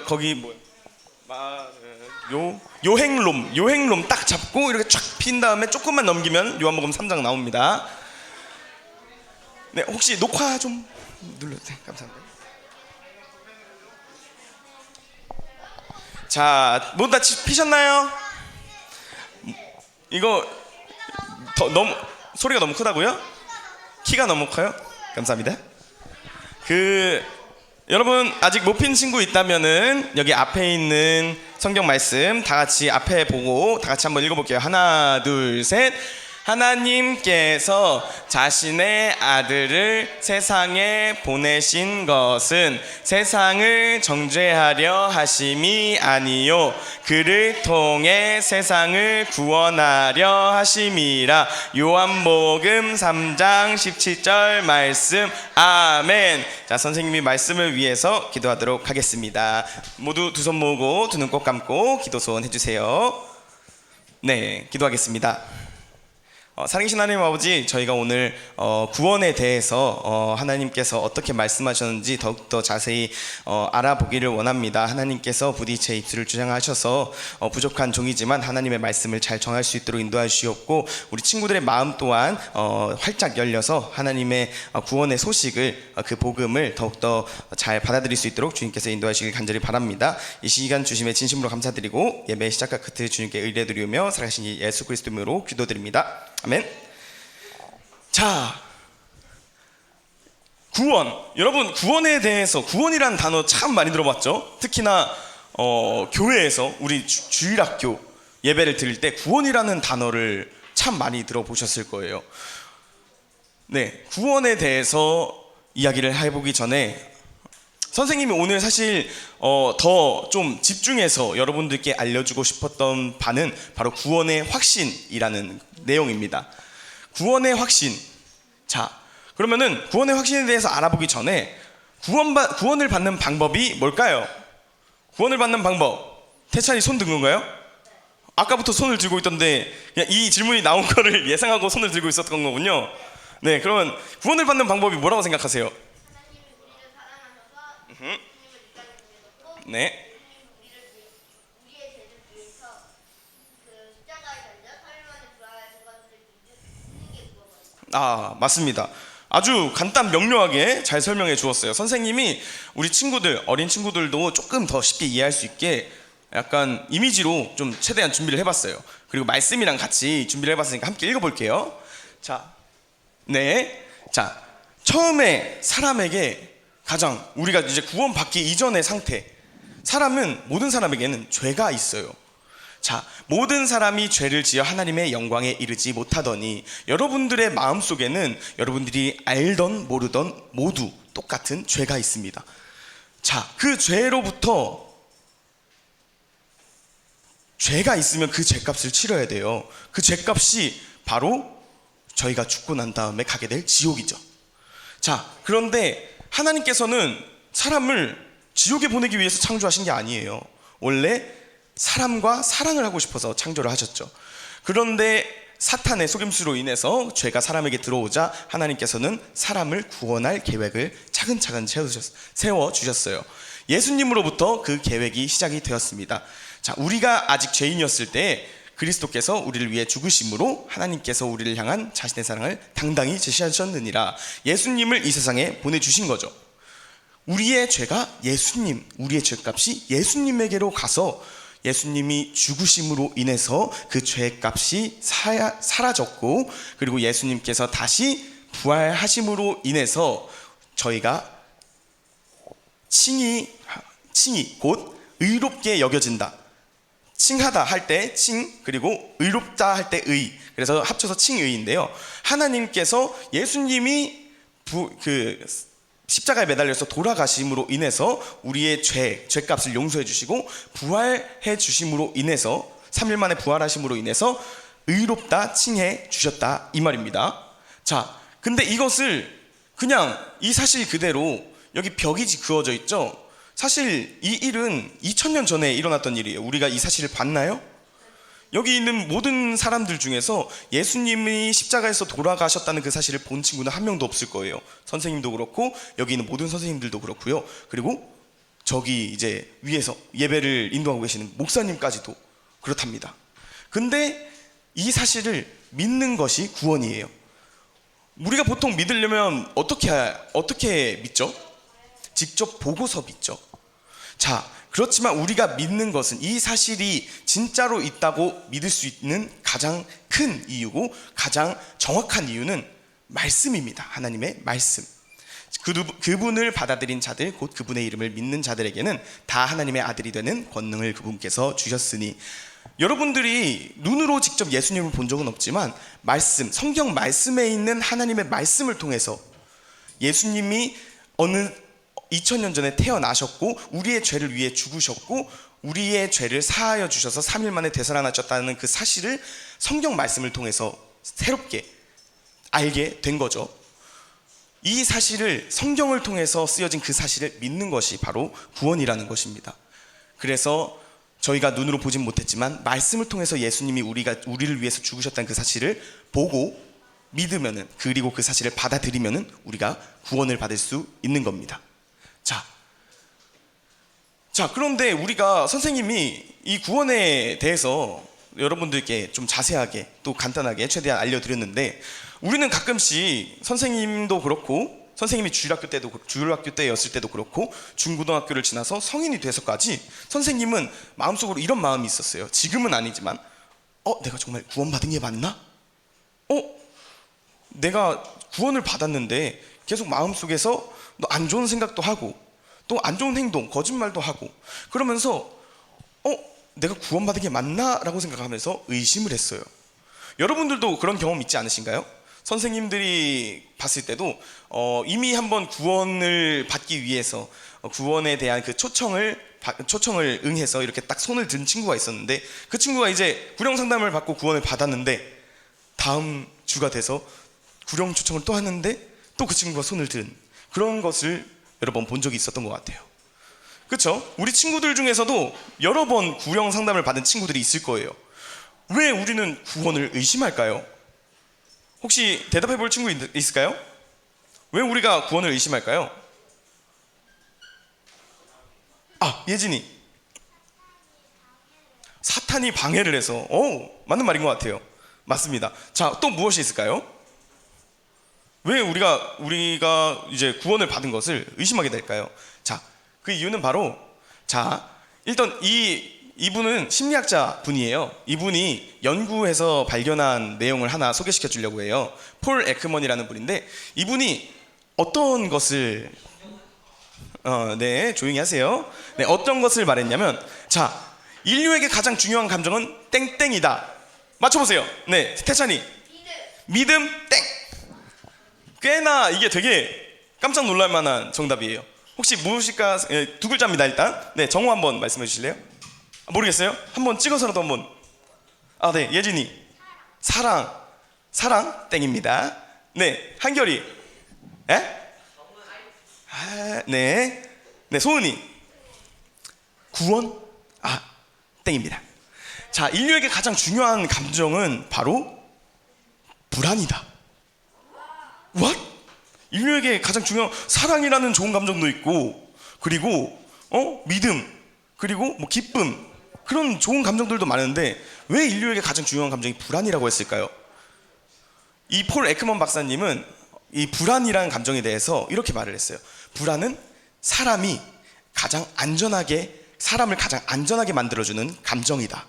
거기 뭐 요행롬 딱 잡고 이렇게 쫙 핀 다음에 조금만 넘기면 요한복음 3장 나옵니다. 네, 혹시 녹화 좀 눌러주세요. 감사합니다. 자, 모두 다 피셨나요? 이거 너무 소리가 너무 크다고요? 키가 너무 커요? 감사합니다. 여러분 아직 못 핀 친구 있다면은 여기 앞에 있는 성경 말씀 다 같이 앞에 보고 다 같이 한번 읽어볼게요. 하나, 둘, 셋. 하나님께서 자신의 아들을 세상에 보내신 것은 세상을 정죄하려 하심이 아니요 그를 통해 세상을 구원하려 하심이라. 요한복음 3장 17절 말씀. 아멘. 자, 선생님이 말씀을 위해서 기도하도록 하겠습니다. 모두 두 손 모으고 두 눈 꼭 감고 기도 소원 해주세요. 네, 기도하겠습니다. 살아계신 하나님 아버지, 저희가 오늘 구원에 대해서 하나님께서 어떻게 말씀하셨는지 더욱더 자세히 알아보기를 원합니다. 하나님께서 부디 제 입술을 주장하셔서 부족한 종이지만 하나님의 말씀을 잘 정할 수 있도록 인도해 주시옵고, 우리 친구들의 마음 또한 활짝 열려서 하나님의 구원의 소식을, 그 복음을 더욱더 잘 받아들일 수 있도록 주님께서 인도해 주시길 간절히 바랍니다. 이 시간 주심에 진심으로 감사드리고 예배 시작과 끝을 주님께 의뢰드리며 살아계신 예수 그리스도 이름으로 기도드립니다. 아멘. 자, 구원. 여러분, 구원에 대해서, 구원이라는 단어 참 많이 들어봤죠? 특히나 교회에서 우리 주일학교 예배를 드릴 때 구원이라는 단어를 참 많이 들어보셨을 거예요. 네, 구원에 대해서 이야기를 해보기 전에 선생님이 오늘 사실 더 좀 집중해서 여러분들께 알려주고 싶었던 바는 바로 구원의 확신이라는 내용입니다. 구원의 확신. 자, 그러면은 구원의 확신에 대해서 알아보기 전에 구원을 받는 방법이 뭘까요? 구원을 받는 방법. 태찬이 손 든 건가요? 아까부터 손을 들고 있던데 그냥 이 질문이 나온 거를 예상하고 손을 들고 있었던 거군요. 네, 그러면 구원을 받는 방법이 뭐라고 생각하세요? 네. 맞습니다. 아주 간단 명료하게 잘 설명해 주었어요. 선생님이 우리 친구들, 어린 친구들도 조금 더 쉽게 이해할 수 있게 약간 이미지로 좀 최대한 준비를 해봤어요. 그리고 말씀이랑 같이 준비를 해봤으니까 함께 읽어볼게요. 자, 네. 자, 처음에 사람에게 가장 우리가 이제 구원받기 이전의 상태, 모든 사람에게는 죄가 있어요. 자, 모든 사람이 죄를 지어 하나님의 영광에 이르지 못하더니, 여러분들의 마음속에는 여러분들이 알던 모르던 모두 똑같은 죄가 있습니다. 자, 그 죄로부터, 죄가 있으면 그 죄값을 치러야 돼요. 그 죄값이 바로 저희가 죽고 난 다음에 가게 될 지옥이죠. 자, 그런데 하나님께서는 사람을 지옥에 보내기 위해서 창조하신 게 아니에요. 원래 사람과 사랑을 하고 싶어서 창조를 하셨죠. 그런데 사탄의 속임수로 인해서 죄가 사람에게 들어오자 하나님께서는 사람을 구원할 계획을 차근차근 세워주셨어요. 예수님으로부터 그 계획이 시작이 되었습니다. 자, 우리가 아직 죄인이었을 때 그리스도께서 우리를 위해 죽으심으로 하나님께서 우리를 향한 자신의 사랑을 당당히 제시하셨느니라. 예수님을 이 세상에 보내주신 거죠. 우리의 죄가 우리의 죄값이 예수님에게로 가서 예수님이 죽으심으로 인해서 그 죄값이 사라졌고, 그리고 예수님께서 다시 부활하심으로 인해서 저희가 칭이 곧 의롭게 여겨진다. 칭하다 할 때 칭, 그리고 의롭다 할 때 의. 그래서 합쳐서 칭의인데요. 하나님께서 예수님이 십자가에 매달려서 돌아가심으로 인해서 우리의 죄값을 용서해 주시고 부활해 주심으로 인해서 3일 만에 부활하심으로 인해서 의롭다 칭해 주셨다, 이 말입니다. 자, 근데 이것을 그냥 이 사실 그대로 여기 벽이 그어져 있죠. 사실 이 일은 2000년 전에 일어났던 일이에요. 우리가 이 사실을 봤나요? 여기 있는 모든 사람들 중에서 예수님이 십자가에서 돌아가셨다는 그 사실을 본 친구는 한 명도 없을 거예요. 선생님도 그렇고 여기 있는 모든 선생님들도 그렇고요. 그리고 저기 이제 위에서 예배를 인도하고 계시는 목사님까지도 그렇답니다. 근데 이 사실을 믿는 것이 구원이에요. 우리가 보통 믿으려면 어떻게 믿죠? 직접 보고서 믿죠. 자, 그렇지만 우리가 믿는 것은 이 사실이 진짜로 있다고 믿을 수 있는 가장 큰 이유고 가장 정확한 이유는 말씀입니다. 하나님의 말씀. 그분을 받아들인 자들, 곧 그분의 이름을 믿는 자들에게는 다 하나님의 아들이 되는 권능을 그분께서 주셨으니, 여러분들이 눈으로 직접 예수님을 본 적은 없지만 말씀, 성경 말씀에 있는 하나님의 말씀을 통해서 예수님이 어느 2000년 전에 태어나셨고 우리의 죄를 위해 죽으셨고 우리의 죄를 사하여 주셔서 3일 만에 되살아나셨다는 그 사실을 성경 말씀을 통해서 새롭게 알게 된 거죠. 이 사실을, 성경을 통해서 쓰여진 그 사실을 믿는 것이 바로 구원이라는 것입니다. 그래서 저희가 눈으로 보진 못했지만 말씀을 통해서 예수님이 우리를 위해서 죽으셨다는 그 사실을 보고 믿으면은, 그리고 그 사실을 받아들이면은 우리가 구원을 받을 수 있는 겁니다. 자, 그런데 우리가 선생님이 이 구원에 대해서 여러분들께 좀 자세하게 또 간단하게 최대한 알려드렸는데, 우리는 가끔씩 선생님도 그렇고, 선생님이 주일학교 때였을 때도 그렇고, 중고등학교를 지나서 성인이 돼서까지 선생님은 마음속으로 이런 마음이 있었어요. 지금은 아니지만, 내가 정말 구원받은 게 맞나? 내가 구원을 받았는데 계속 마음속에서 또 안 좋은 생각도 하고 또 안 좋은 행동, 거짓말도 하고 그러면서 내가 구원받은 게 맞나? 라고 생각하면서 의심을 했어요. 여러분들도 그런 경험 있지 않으신가요? 선생님들이 봤을 때도 이미 한번 구원을 받기 위해서 구원에 대한 그 초청을 응해서 이렇게 딱 손을 든 친구가 있었는데, 그 친구가 이제 구령 상담을 받고 구원을 받았는데 다음 주가 돼서 구령 초청을 또 하는데 또 그 친구가 손을 든 그런 것을 여러 번 본 적이 있었던 것 같아요. 그렇죠? 우리 친구들 중에서도 여러 번 구령 상담을 받은 친구들이 있을 거예요. 왜 우리는 구원을 의심할까요? 혹시 대답해 볼 친구 있을까요? 왜 우리가 구원을 의심할까요? 예진이. 사탄이 방해를 해서. 맞는 말인 것 같아요. 맞습니다. 자, 또 무엇이 있을까요? 왜 우리가 이제 구원을 받은 것을 의심하게 될까요? 자, 그 이유는 바로, 일단 이분은 심리학자 분이에요. 이분이 연구해서 발견한 내용을 하나 소개시켜 주려고 해요. 폴 에크먼이라는 분인데, 이분이 어떤 것을 조용히 하세요. 어떤 것을 말했냐면, 인류에게 가장 중요한 감정은 땡땡이다. 맞춰보세요. 태찬이. 믿음 땡. 꽤나 이게 되게 깜짝 놀랄 만한 정답이에요. 혹시 무엇일까? 두 글자입니다. 일단 정호 한번 말씀해 주실래요? 모르겠어요? 한번 찍어서라도 한번. 네, 예진이. 사랑 땡입니다. 한결이. 네, 소은이. 구원? 땡입니다. 자, 인류에게 가장 중요한 감정은 바로 불안이다. What? 인류에게 가장 중요한 사랑이라는 좋은 감정도 있고, 그리고 믿음, 그리고 기쁨, 그런 좋은 감정들도 많은데 왜 인류에게 가장 중요한 감정이 불안이라고 했을까요? 이 폴 에크먼 박사님은 이 불안이라는 감정에 대해서 이렇게 말을 했어요. 불안은 사람을 가장 안전하게 만들어주는 감정이다.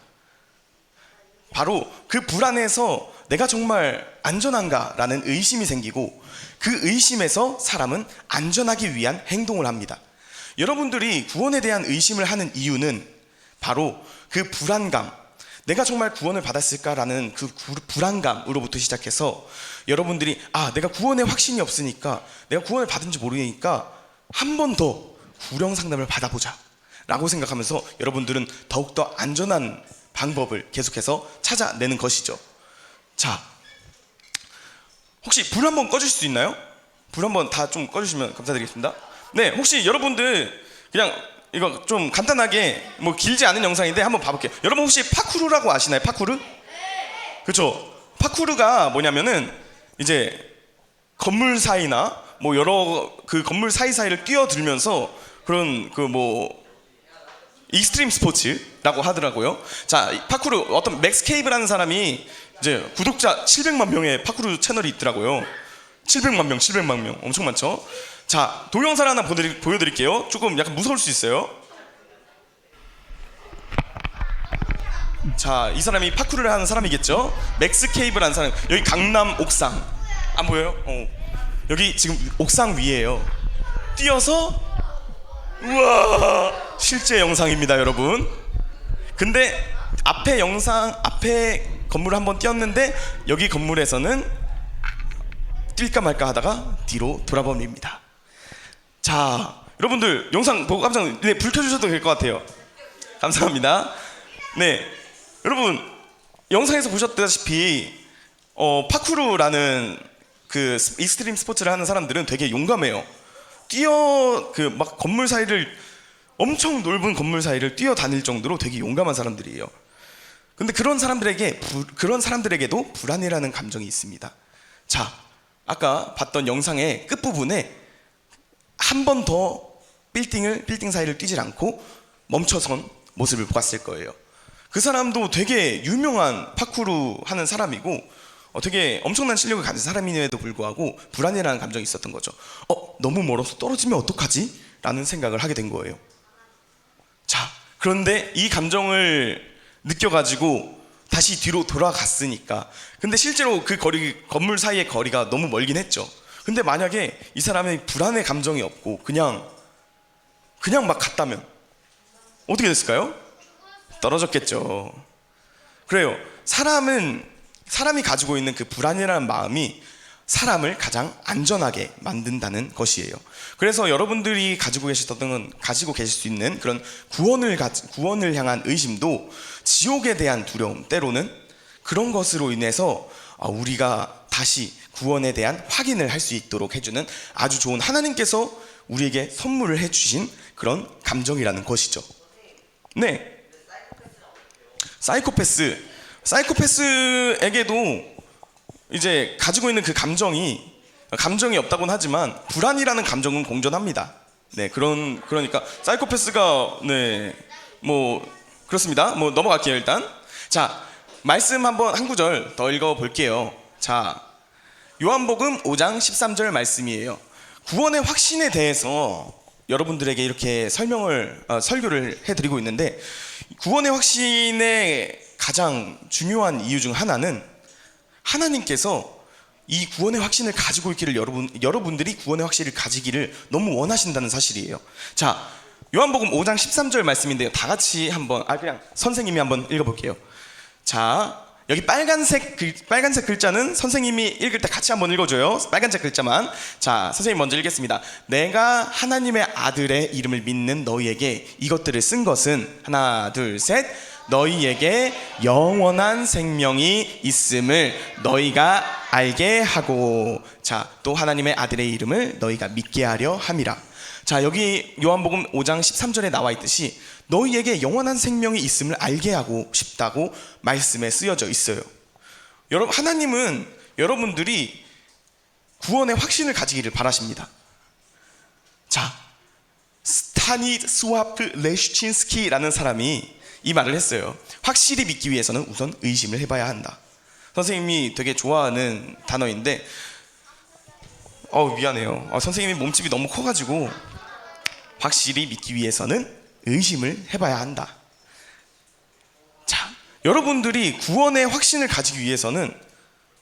바로 그 불안에서 내가 정말 안전한가라는 의심이 생기고, 그 의심에서 사람은 안전하기 위한 행동을 합니다. 여러분들이 구원에 대한 의심을 하는 이유는 바로 그 불안감, 내가 정말 구원을 받았을까라는 그 불안감으로부터 시작해서, 여러분들이 내가 구원에 확신이 없으니까, 내가 구원을 받은지 모르니까 한 번 더 구령 상담을 받아보자 라고 생각하면서 여러분들은 더욱더 안전한 방법을 계속해서 찾아내는 것이죠. 자, 혹시 불 한번 꺼주실 수 있나요? 불 한번 다 좀 꺼주시면 감사드리겠습니다. 혹시 여러분들 그냥 이거 좀 간단하게, 길지 않은 영상인데 한번 봐볼게요. 여러분 혹시 파쿠르라고 아시나요? 파쿠르? 그렇죠. 파쿠르가 뭐냐면은 이제 건물 사이나 여러 그 건물 사이사이를 뛰어들면서 그런 그 뭐 익스트림 스포츠라고 하더라고요. 자, 이 파쿠르 어떤 맥스 케이브라는 사람이 이제 구독자 700만 명의 파쿠르 채널이 있더라고요. 700만 명 엄청 많죠. 자, 동영상 하나 보여드릴게요. 조금 약간 무서울 수 있어요. 자, 이 사람이 파쿠르를 하는 사람이겠죠. 맥스 케이브라는 사람. 여기 강남 옥상 안 보여요? 여기 지금 옥상 위에요. 뛰어서, 우와, 실제 영상입니다, 여러분. 근데 앞에 건물을 한번 뛰었는데 여기 건물에서는 뛸까 말까 하다가 뒤로 돌아버립니다. 자, 여러분들 영상 보고 깜짝 불 켜주셔도 될 것 같아요. 감사합니다. 네, 여러분 영상에서 보셨다시피 파쿠르라는 그 익스트림 스포츠를 하는 사람들은 되게 용감해요. 그 막 건물 사이를, 엄청 넓은 건물 사이를 뛰어다닐 정도로 되게 용감한 사람들이에요. 근데 그런 사람들에게도 불안이라는 감정이 있습니다. 자, 아까 봤던 영상의 끝부분에 한 번 더 빌딩 사이를 뛰질 않고 멈춰선 모습을 보았을 거예요. 그 사람도 되게 유명한 파쿠르 하는 사람이고 되게 엄청난 실력을 가진 사람임에도 불구하고 불안이라는 감정이 있었던 거죠. 너무 멀어서 떨어지면 어떡하지? 라는 생각을 하게 된 거예요. 자, 그런데 이 감정을 느껴가지고 다시 뒤로 돌아갔으니까, 근데 실제로 그 건물 사이의 거리가 너무 멀긴 했죠. 근데 만약에 이 사람의 불안의 감정이 없고 그냥 막 갔다면 어떻게 됐을까요? 떨어졌겠죠. 그래요. 사람이 가지고 있는 그 불안이라는 마음이 사람을 가장 안전하게 만든다는 것이에요. 그래서 여러분들이 가지고 계실 수 있는 그런 구원을 향한 의심도 지옥에 대한 두려움, 때로는 그런 것으로 인해서 우리가 다시 구원에 대한 확인을 할 수 있도록 해주는 아주 좋은, 하나님께서 우리에게 선물을 해주신 그런 감정이라는 것이죠. 네, 사이코패스에게도 이제 가지고 있는 그 감정이 없다고는 하지만 불안이라는 감정은 공존합니다. 네, 그러니까 사이코패스가, 네, 뭐 그렇습니다. 뭐 넘어갈게요. 일단 자, 말씀 한 구절 더 읽어볼게요. 자, 요한복음 5장 13절 말씀이에요. 구원의 확신에 대해서 여러분들에게 이렇게 설교를 해드리고 있는데, 구원의 확신의 가장 중요한 이유 중 하나는 하나님께서 이 구원의 확신을 가지고 있기를, 여러분들이 구원의 확신을 가지기를 너무 원하신다는 사실이에요. 자, 요한복음 5장 13절 말씀인데요. 다 같이 그냥 선생님이 한번 읽어볼게요. 자, 여기 빨간색 글자는 선생님이 읽을 때 같이 한번 읽어줘요. 빨간색 글자만. 자, 선생님 먼저 읽겠습니다. 내가 하나님의 아들의 이름을 믿는 너희에게 이것들을 쓴 것은, 하나 둘 셋, 너희에게 영원한 생명이 있음을 너희가 알게 하고, 자, 또 하나님의 아들의 이름을 너희가 믿게 하려 함이라. 자, 여기 요한복음 5장 13절에 나와 있듯이 너희에게 영원한 생명이 있음을 알게 하고 싶다고 말씀에 쓰여져 있어요. 여러분, 하나님은 여러분들이 구원의 확신을 가지기를 바라십니다. 자, 스타니스와프 레슈친스키라는 사람이 이 말을 했어요. 확실히 믿기 위해서는 우선 의심을 해봐야 한다. 선생님이 되게 좋아하는 단어인데, 미안해요. 선생님이 몸집이 너무 커가지고, 확실히 믿기 위해서는 의심을 해봐야 한다. 자, 여러분들이 구원의 확신을 가지기 위해서는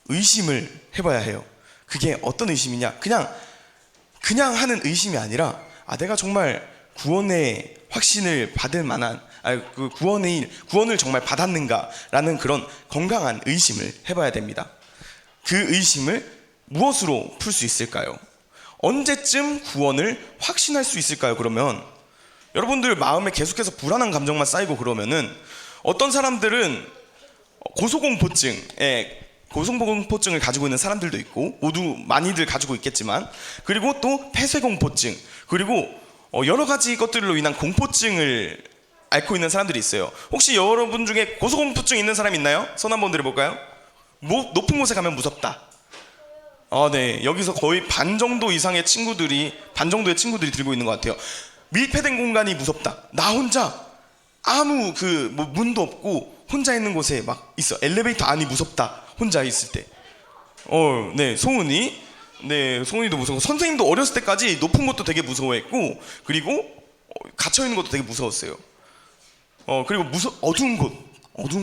의심을 해봐야 해요. 그게 어떤 의심이냐? 그냥 하는 의심이 아니라, 내가 정말 구원의 확신을 받을 만한, 그 구원을 정말 받았는가라는 그런 건강한 의심을 해봐야 됩니다. 그 의심을 무엇으로 풀 수 있을까요? 언제쯤 구원을 확신할 수 있을까요? 그러면 여러분들 마음에 계속해서 불안한 감정만 쌓이고 그러면은, 어떤 사람들은 고소공포증을 가지고 있는 사람들도 있고, 모두 많이들 가지고 있겠지만, 그리고 또 폐쇄공포증, 그리고 여러 가지 것들로 인한 공포증을 앓고 있는 사람들이 있어요. 혹시 여러분 중에 고소공포증 있는 사람 있나요? 손 한번 들어볼까요? 높은 곳에 가면 무섭다. 네, 여기서 거의 반 정도의 친구들이 들고 있는 것 같아요. 밀폐된 공간이 무섭다. 나 혼자 아무 뭐 문도 없고 혼자 있는 곳에 막 있어. 엘리베이터 안이 무섭다. 혼자 있을 때. 네, 송은이도 무서워. 선생님도 어렸을 때까지 높은 것도 되게 무서워했고, 그리고 갇혀 있는 것도 되게 무서웠어요. 그리고 어두운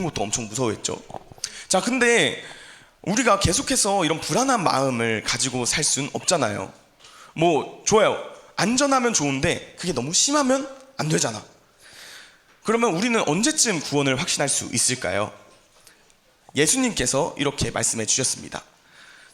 것도 엄청 무서워했죠. 자, 근데 우리가 계속해서 이런 불안한 마음을 가지고 살 수는 없잖아요. 뭐 좋아요. 안전하면 좋은데 그게 너무 심하면 안 되잖아. 그러면 우리는 언제쯤 구원을 확신할 수 있을까요? 예수님께서 이렇게 말씀해 주셨습니다.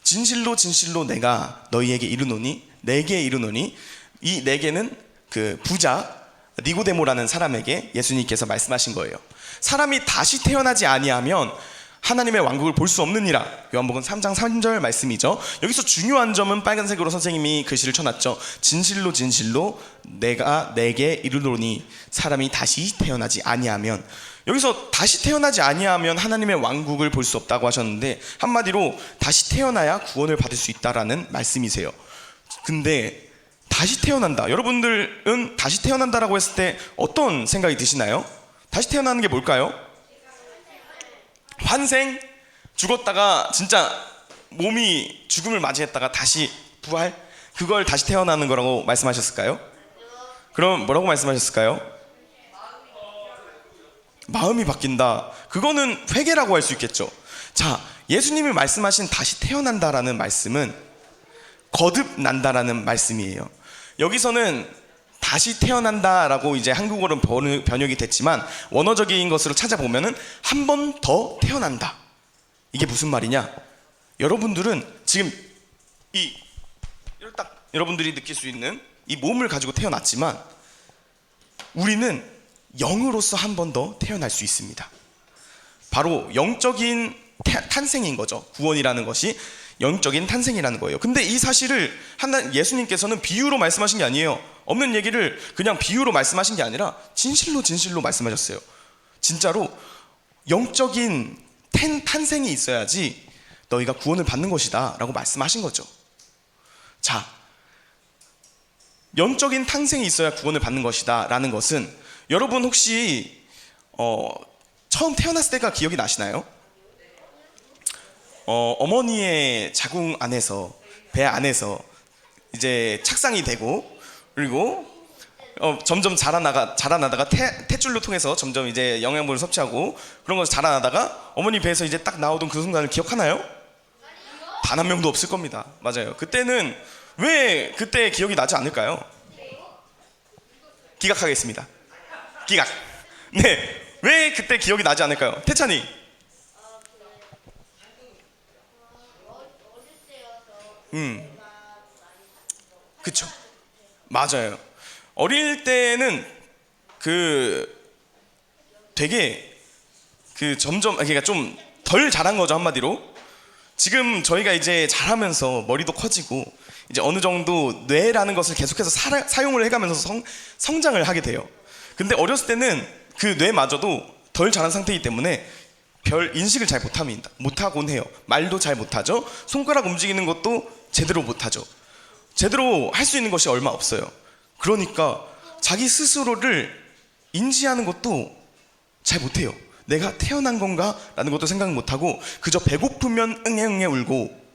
진실로 진실로 내가 너희에게 이르노니, 내게 이르노니. 이 내게는 그 부자 니고데모라는 사람에게 예수님께서 말씀하신 거예요. 사람이 다시 태어나지 아니하면 하나님의 왕국을 볼 수 없느니라. 요한복음 3장 3절 말씀이죠. 여기서 중요한 점은 빨간색으로 선생님이 글씨를 쳐놨죠. 진실로 진실로 내가 내게 이르노니, 사람이 다시 태어나지 아니하면. 여기서 다시 태어나지 아니하면 하나님의 왕국을 볼 수 없다고 하셨는데, 한마디로 다시 태어나야 구원을 받을 수 있다라는 말씀이세요. 근데 다시 태어난다, 여러분들은 다시 태어난다라고 했을 때 어떤 생각이 드시나요? 다시 태어나는 게 뭘까요? 환생? 죽었다가 진짜 몸이 죽음을 맞이했다가 다시 부활? 그걸 다시 태어나는 거라고 말씀하셨을까요? 그럼 뭐라고 말씀하셨을까요? 마음이 바뀐다. 그거는 회개라고 할 수 있겠죠. 자, 예수님이 말씀하신 다시 태어난다라는 말씀은 거듭난다라는 말씀이에요. 여기서는 다시 태어난다라고 이제 한국어로 번역이 됐지만, 원어적인 것으로 찾아보면은 한 번 더 태어난다. 이게 무슨 말이냐? 여러분들은 지금 딱 여러분들이 느낄 수 있는 이 몸을 가지고 태어났지만, 우리는 영으로서 한 번 더 태어날 수 있습니다. 바로 영적인 탄생인 거죠. 구원이라는 것이 영적인 탄생이라는 거예요. 근데 이 사실을 예수님께서는 비유로 말씀하신 게 아니에요. 없는 얘기를 그냥 비유로 말씀하신 게 아니라 진실로 진실로 말씀하셨어요. 진짜로 영적인 탄생이 있어야지 너희가 구원을 받는 것이다 라고 말씀하신 거죠. 자, 영적인 탄생이 있어야 구원을 받는 것이다 라는 것은, 여러분 혹시 처음 태어났을 때가 기억이 나시나요? 어머니의 자궁 안에서, 배 안에서 이제 착상이 되고, 그리고 점점 자라나다가 탯줄로 통해서 점점 이제 영양분을 섭취하고 그런 것을 자라나다가 어머니 배에서 이제 딱 나오던 그 순간을 기억하나요? 단 한 명도 없을 겁니다. 맞아요. 그때는 왜 그때 기억이 나지 않을까요? 기각하겠습니다. 기각. 네, 왜 그때 기억이 나지 않을까요? 태찬이. 그쵸. 맞아요. 어릴 때는 되게 점점, 그러니까 좀 덜 자란 거죠, 한마디로. 지금 저희가 이제 자라면서 머리도 커지고 이제 어느 정도 뇌라는 것을 계속해서 사용을 해가면서 성장을 하게 돼요. 근데 어렸을 때는 그 뇌마저도 덜 자란 상태이기 때문에 별 인식을 잘 못하곤 해요. 말도 잘 못하죠. 손가락 움직이는 것도 제대로 못하죠. 제대로 할 수 있는 것이 얼마 없어요. 그러니까 자기 스스로를 인지하는 것도 잘 못해요. 내가 태어난 건가? 라는 것도 생각 못하고 그저 배고프면 응애응애 울고,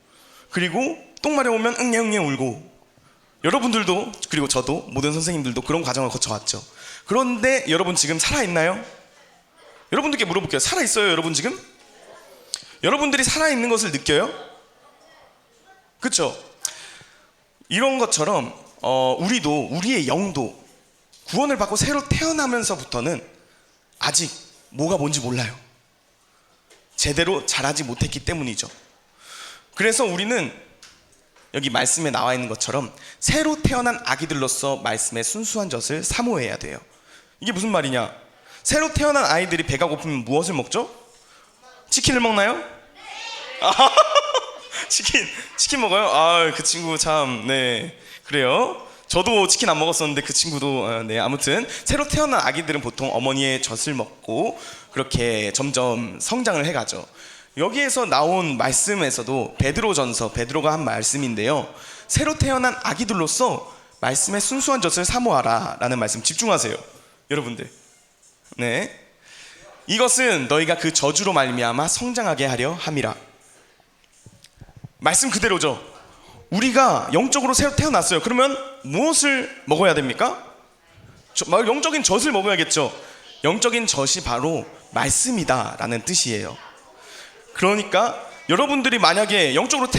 그리고 똥 마려우면 응애응애 울고. 여러분들도, 그리고 저도, 모든 선생님들도 그런 과정을 거쳐왔죠. 그런데 여러분 지금 살아있나요? 여러분들께 물어볼게요. 살아있어요, 여러분 지금? 여러분들이 살아있는 것을 느껴요? 그쵸? 이런 것처럼 우리도, 우리의 영도 구원을 받고 새로 태어나면서부터는 아직 뭐가 뭔지 몰라요. 제대로 자라지 못했기 때문이죠. 그래서 우리는 여기 말씀에 나와 있는 것처럼 새로 태어난 아기들로서 말씀의 순수한 젖을 사모해야 돼요. 이게 무슨 말이냐? 새로 태어난 아이들이 배가 고프면 무엇을 먹죠? 치킨을 먹나요? 치킨 먹어요? 아, 그 친구 참, 네, 그래요. 저도 치킨 안 먹었었는데 그 친구도, 네, 아무튼 새로 태어난 아기들은 보통 어머니의 젖을 먹고 그렇게 점점 성장을 해가죠. 여기에서 나온 말씀에서도 베드로전서, 베드로가 한 말씀인데요, 새로 태어난 아기들로서 말씀의 순수한 젖을 사모하라 라는 말씀 집중하세요 여러분들. 네, 이것은 너희가 그 저주로 말미암아 성장하게 하려 함이라. 말씀 그대로죠. 우리가 영적으로 새로 태어났어요. 그러면 무엇을 먹어야 됩니까? 영적인 젖을 먹어야겠죠. 영적인 젖이 바로 말씀이다 라는 뜻이에요. 그러니까 여러분들이 만약에 영적으로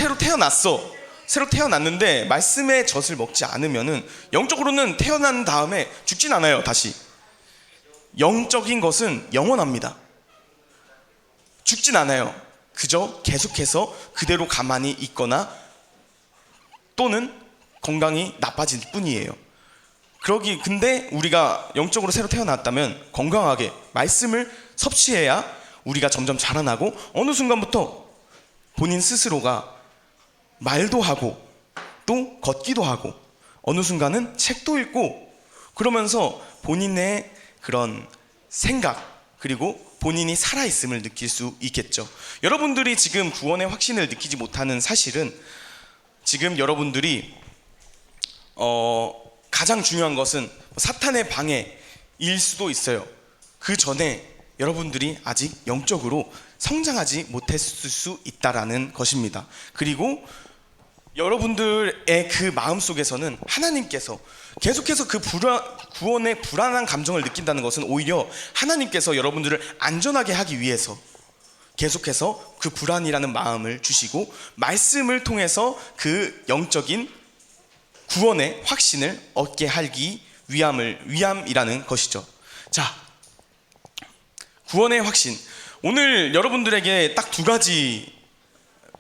새로 태어났는데 말씀의 젖을 먹지 않으면은 영적으로는 태어난 다음에 죽진 않아요. 다시 영적인 것은 영원합니다. 죽진 않아요. 그저 계속해서 그대로 가만히 있거나 또는 건강이 나빠질 뿐이에요. 근데 우리가 영적으로 새로 태어났다면 건강하게 말씀을 섭취해야 우리가 점점 자라나고 어느 순간부터 본인 스스로가 말도 하고 또 걷기도 하고 어느 순간은 책도 읽고 그러면서 본인의 그런 생각 그리고 본인이 살아있음을 느낄 수 있겠죠. 여러분들이 지금 구원의 확신을 느끼지 못하는 사실은 지금 여러분들이 가장 중요한 것은 사탄의 방해일 수도 있어요. 그 전에 여러분들이 아직 영적으로 성장하지 못했을 수 있다라는 것입니다. 그리고 여러분들의 그 마음속에서는 하나님께서 계속해서 그 구원의 불안한 감정을 느낀다는 것은 오히려 하나님께서 여러분들을 안전하게 하기 위해서 계속해서 그 불안이라는 마음을 주시고 말씀을 통해서 그 영적인 구원의 확신을 얻게 하기 위함이라는 것이죠. 자, 구원의 확신. 오늘 여러분들에게 딱 두 가지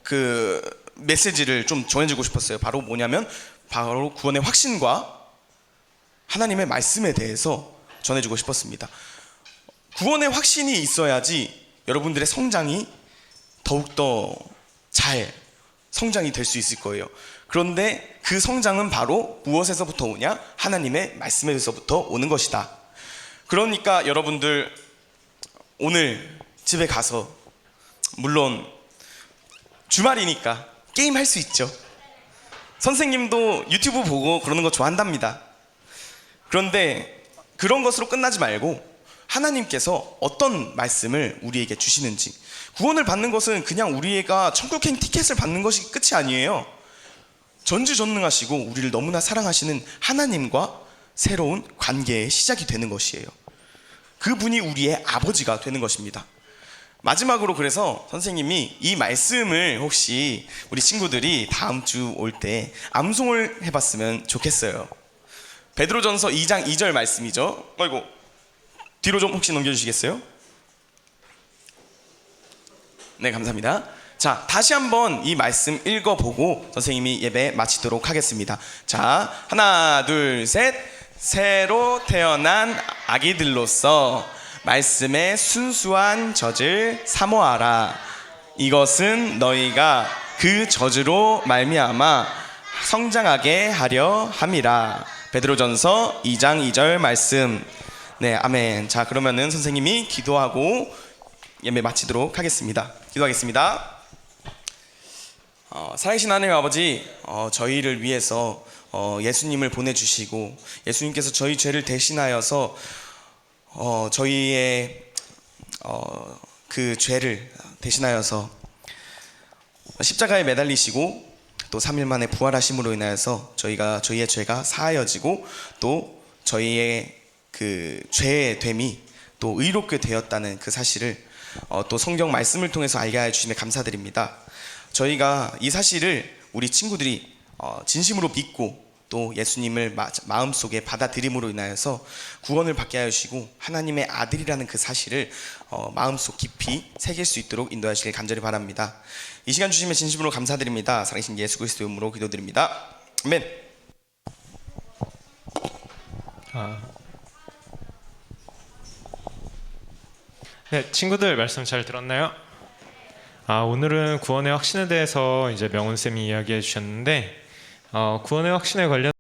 그 메시지를 좀 전해주고 싶었어요. 바로 뭐냐면 바로 구원의 확신과 하나님의 말씀에 대해서 전해주고 싶었습니다. 구원의 확신이 있어야지 여러분들의 성장이 더욱더 잘 성장이 될 수 있을 거예요. 그런데 그 성장은 바로 무엇에서부터 오냐? 하나님의 말씀에서부터 오는 것이다. 그러니까 여러분들 오늘 집에 가서 물론 주말이니까 게임 할 수 있죠. 선생님도 유튜브 보고 그러는 거 좋아한답니다. 그런데 그런 것으로 끝나지 말고 하나님께서 어떤 말씀을 우리에게 주시는지, 구원을 받는 것은 그냥 우리가 천국행 티켓을 받는 것이 끝이 아니에요. 전지전능하시고 우리를 너무나 사랑하시는 하나님과 새로운 관계의 시작이 되는 것이에요. 그분이 우리의 아버지가 되는 것입니다. 마지막으로 그래서 선생님이 이 말씀을 혹시 우리 친구들이 다음 주 올 때 암송을 해봤으면 좋겠어요. 베드로전서 2장 2절 말씀이죠. 아이고, 뒤로 좀 혹시 넘겨주시겠어요? 네, 감사합니다. 자, 다시 한번 이 말씀 읽어보고 선생님이 예배 마치도록 하겠습니다. 자, 하나 둘 셋. 새로 태어난 아기들로서 말씀의 순수한 젖을 사모하라. 이것은 너희가 그 젖으로 말미암아 성장하게 하려 함이라. 베드로전서 2장 2절 말씀. 네, 아멘. 자, 그러면은 선생님이 기도하고 예배 마치도록 하겠습니다. 기도하겠습니다. 살아계신 하나님 아버지, 저희를 위해서 예수님을 보내주시고 예수님께서 저희 죄를 대신하여서 저희의 그 죄를 대신하여서 십자가에 매달리시고 또 3일 만에 부활하심으로 인하여서 저희의 죄가 사하여지고 또 저희의 그 죄의 됨이 또 의롭게 되었다는 그 사실을 또 성경 말씀을 통해서 알게 해 주심에 감사드립니다. 저희가 이 사실을 우리 친구들이 진심으로 믿고 또 예수님을 마음속에 받아들임으로 인하여서 구원을 받게 하여 주시고 하나님의 아들이라는 그 사실을 마음속 깊이 새길 수 있도록 인도하시길 간절히 바랍니다. 이 시간 주심에 진심으로 감사드립니다. 살아계신 예수 그리스도의 이름으로 기도드립니다. 아멘. 네, 친구들 말씀 잘 들었나요? 오늘은 구원의 확신에 대해서 이제 명훈 쌤이 이야기해 주셨는데 구원의 확신에 관련